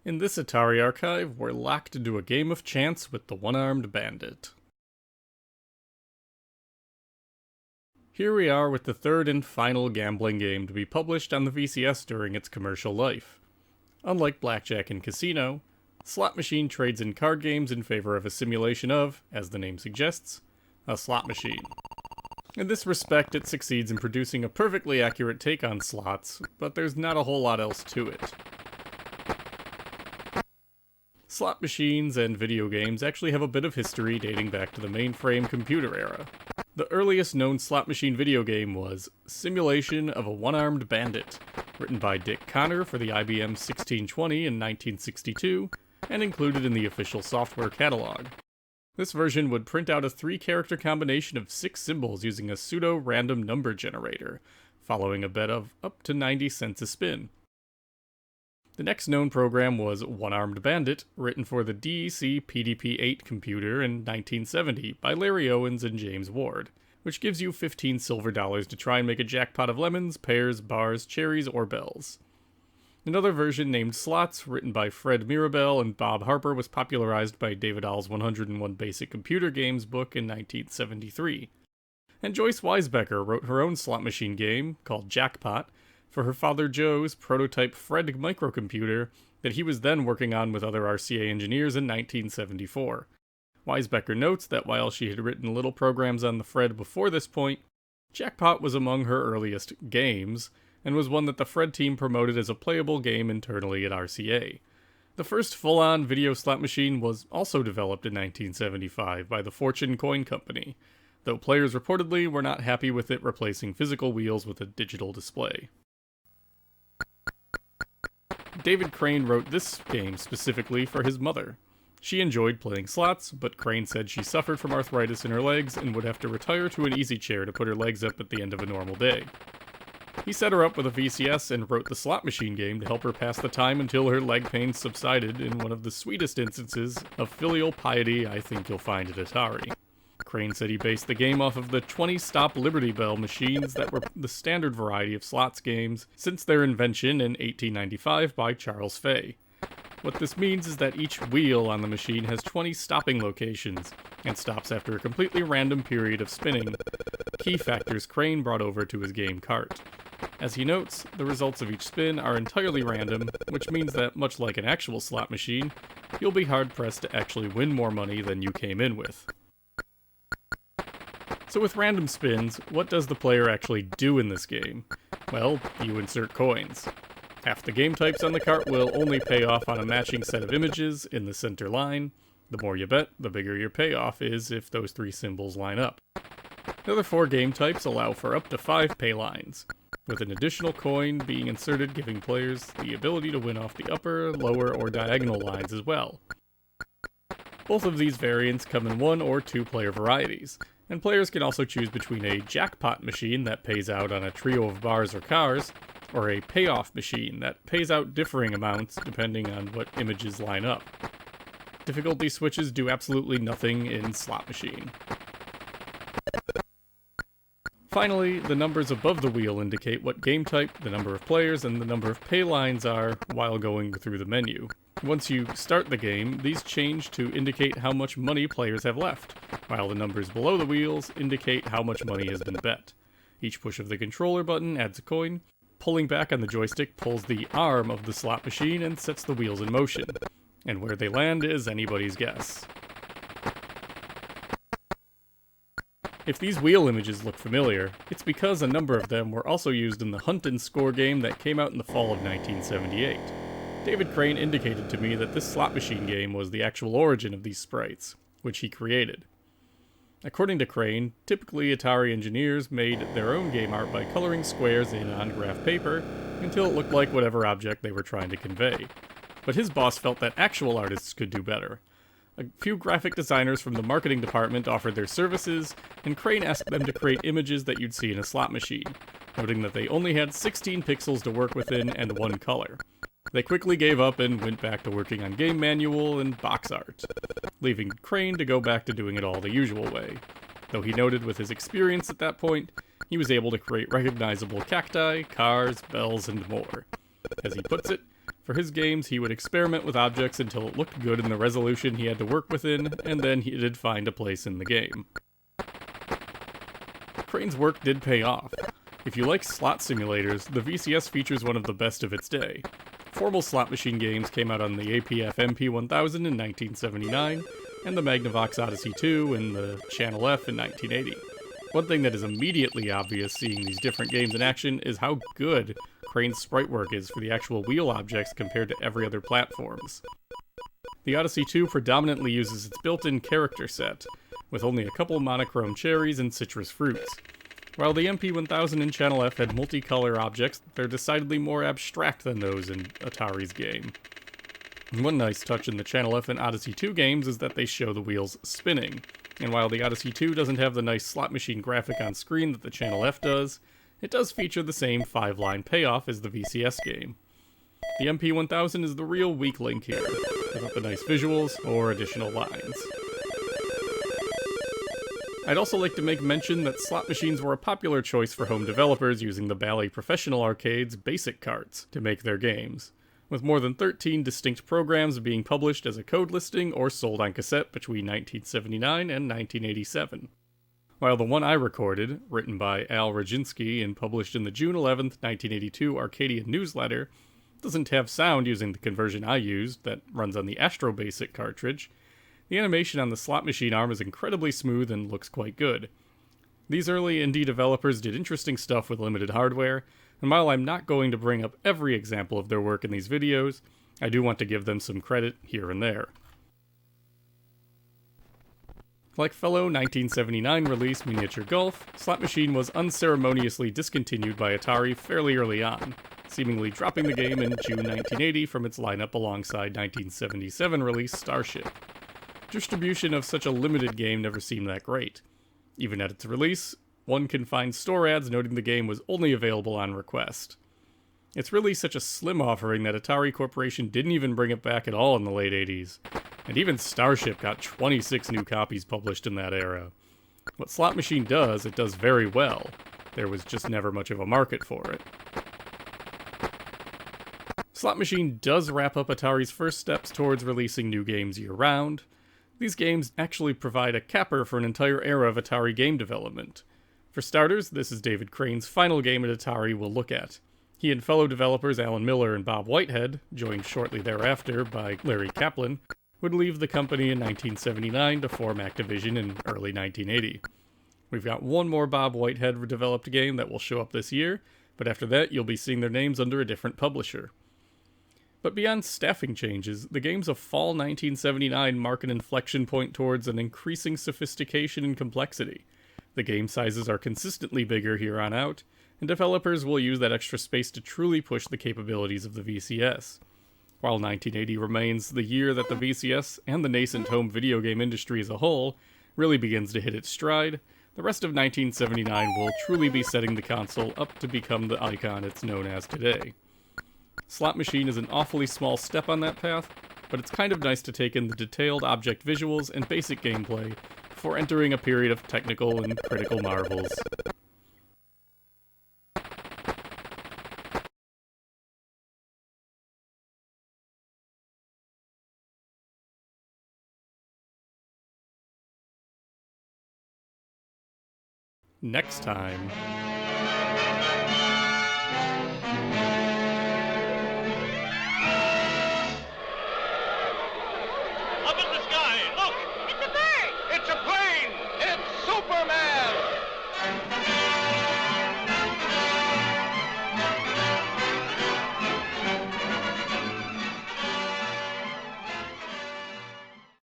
In this Atari archive, we're locked into a game of chance with the One-Armed Bandit. Here we are with the third and final gambling game to be published on the VCS during its commercial life. Unlike blackjack and casino, Slot Machine trades in card games in favor of a simulation of, as the name suggests, a slot machine. In this respect, it succeeds in producing a perfectly accurate take on slots, but there's not a whole lot else to it. Slot machines and video games actually have a bit of history dating back to the mainframe computer era. The earliest known slot machine video game was Simulation of a One-Armed Bandit, written by Dick Connor for the IBM 1620 in 1962, and included in the official software catalog. This version would print out a 3-character combination of 6 symbols using a pseudo-random number generator, following a bet of up to 90 cents a spin. The next known program was Onearmed Bandit, written for the DEC PDP-8 computer in 1970 by Larry Owens and James Ward, which gives you 15 silver dollars to try and make a jackpot of lemons, pears, bars, cherries, or bells. Another version named Slots, written by Fred Mirabelle and Bob Harper, was popularized by David All's 101 Basic Computer Games book in 1973. And Joyce Weisbecker wrote her own slot machine game, called Jackpot, for her father Joe's prototype Fred microcomputer that he was then working on with other RCA engineers in 1974. Weisbecker notes that while she had written little programs on the Fred before this point, Jackpot was among her earliest games, and was one that the Fred team promoted as a playable game internally at RCA. The first full-on video slot machine was also developed in 1975 by the Fortune Coin Company, though players reportedly were not happy with it replacing physical wheels with a digital display. David Crane wrote this game specifically for his mother. She enjoyed playing slots, but Crane said she suffered from arthritis in her legs and would have to retire to an easy chair to put her legs up at the end of a normal day. He set her up with a VCS and wrote the slot machine game to help her pass the time until her leg pain subsided in one of the sweetest instances of filial piety I think you'll find at Atari. Crane said he based the game off of the 20-stop Liberty Bell machines that were the standard variety of slots games since their invention in 1895 by Charles Fay. What this means is that each wheel on the machine has 20 stopping locations, and stops after a completely random period of spinning, key factors Crane brought over to his game cart. As he notes, the results of each spin are entirely random, which means that, much like an actual slot machine, you'll be hard-pressed to actually win more money than you came in with. So with random spins, what does the player actually do in this game? Well, you insert coins. Half the game types on the cart will only pay off on a matching set of images in the center line. The more you bet, the bigger your payoff is if those 3 symbols line up. The other 4 game types allow for up to 5 pay lines, with an additional coin being inserted giving players the ability to win off the upper, lower, or diagonal lines as well. Both of these variants come in 1 or 2 player varieties, and players can also choose between a jackpot machine that pays out on a trio of bars or cars, or a payoff machine that pays out differing amounts depending on what images line up. Difficulty switches do absolutely nothing in Slot Machine. Finally, the numbers above the wheel indicate what game type, the number of players, and the number of pay lines are while going through the menu. Once you start the game, these change to indicate how much money players have left, while the numbers below the wheels indicate how much money has been bet. Each push of the controller button adds a coin. Pulling back on the joystick pulls the arm of the slot machine and sets the wheels in motion, and where they land is anybody's guess. If these wheel images look familiar, it's because a number of them were also used in the Hunt and Score game that came out in the fall of 1978. David Crane indicated to me that this slot machine game was the actual origin of these sprites, which he created. According to Crane, typically Atari engineers made their own game art by coloring squares in on graph paper until it looked like whatever object they were trying to convey. But his boss felt that actual artists could do better. A few graphic designers from the marketing department offered their services, and Crane asked them to create images that you'd see in a slot machine, noting that they only had 16 pixels to work within and 1 color. They quickly gave up and went back to working on game manual and box art, leaving Crane to go back to doing it all the usual way. Though he noted with his experience at that point, he was able to create recognizable cacti, cars, bells, and more. As he puts it, For his games, he would experiment with objects until it looked good in the resolution he had to work within, and then he'd find a place in the game. Crane's work did pay off. If you like slot simulators, the VCS features one of the best of its day. Formal slot machine games came out on the APF MP1000 in 1979, and the Magnavox Odyssey 2 and the Channel F in 1980. One thing that is immediately obvious seeing these different games in action is how good Crane's sprite work is for the actual wheel objects compared to every other platforms. The Odyssey 2 predominantly uses its built-in character set, with only a couple monochrome cherries and citrus fruits. While the MP1000 and Channel F had multicolor objects, they're decidedly more abstract than those in Atari's game. One nice touch in the Channel F and Odyssey 2 games is that they show the wheels spinning, and while the Odyssey 2 doesn't have the nice slot machine graphic on screen that the Channel F does, it does feature the same 5-line payoff as the VCS game. The MP1000 is the real weak link here, without the nice visuals or additional lines. I'd also like to make mention that slot machines were a popular choice for home developers using the Bally Professional Arcade's BASIC carts to make their games, with more than 13 distinct programs being published as a code listing or sold on cassette between 1979 and 1987. While the one I recorded, written by Al Roginski and published in the June 11, 1982 Arcadian newsletter, doesn't have sound using the conversion I used that runs on the Astro BASIC cartridge, the animation on the slot machine arm is incredibly smooth and looks quite good. These early indie developers did interesting stuff with limited hardware, and while I'm not going to bring up every example of their work in these videos, I do want to give them some credit here and there. Like fellow 1979 release Miniature Golf, Slot Machine was unceremoniously discontinued by Atari fairly early on, seemingly dropping the game in June 1980 from its lineup alongside 1977 release Starship. Distribution of such a limited game never seemed that great. Even at its release, one can find store ads noting the game was only available on request. It's really such a slim offering that Atari Corporation didn't even bring it back at all in the late 80s. And even Starship got 26 new copies published in that era. What Slot Machine does, it does very well. There was just never much of a market for it. Slot Machine does wrap up Atari's first steps towards releasing new games year-round. These games actually provide a capper for an entire era of Atari game development. For starters, this is David Crane's final game at Atari we'll look at. He and fellow developers Alan Miller and Bob Whitehead, joined shortly thereafter by Larry Kaplan, would leave the company in 1979 to form Activision in early 1980. We've got one more Bob Whitehead developed game that will show up this year, but after that you'll be seeing their names under a different publisher. But beyond staffing changes, the games of fall 1979 mark an inflection point towards an increasing sophistication and complexity. The game sizes are consistently bigger here on out, and developers will use that extra space to truly push the capabilities of the VCS. While 1980 remains the year that the VCS and the nascent home video game industry as a whole really begins to hit its stride, the rest of 1979 will truly be setting the console up to become the icon it's known as today. Slot Machine is an awfully small step on that path, but it's kind of nice to take in the detailed object visuals and basic gameplay before entering a period of technical and critical marvels. Next time.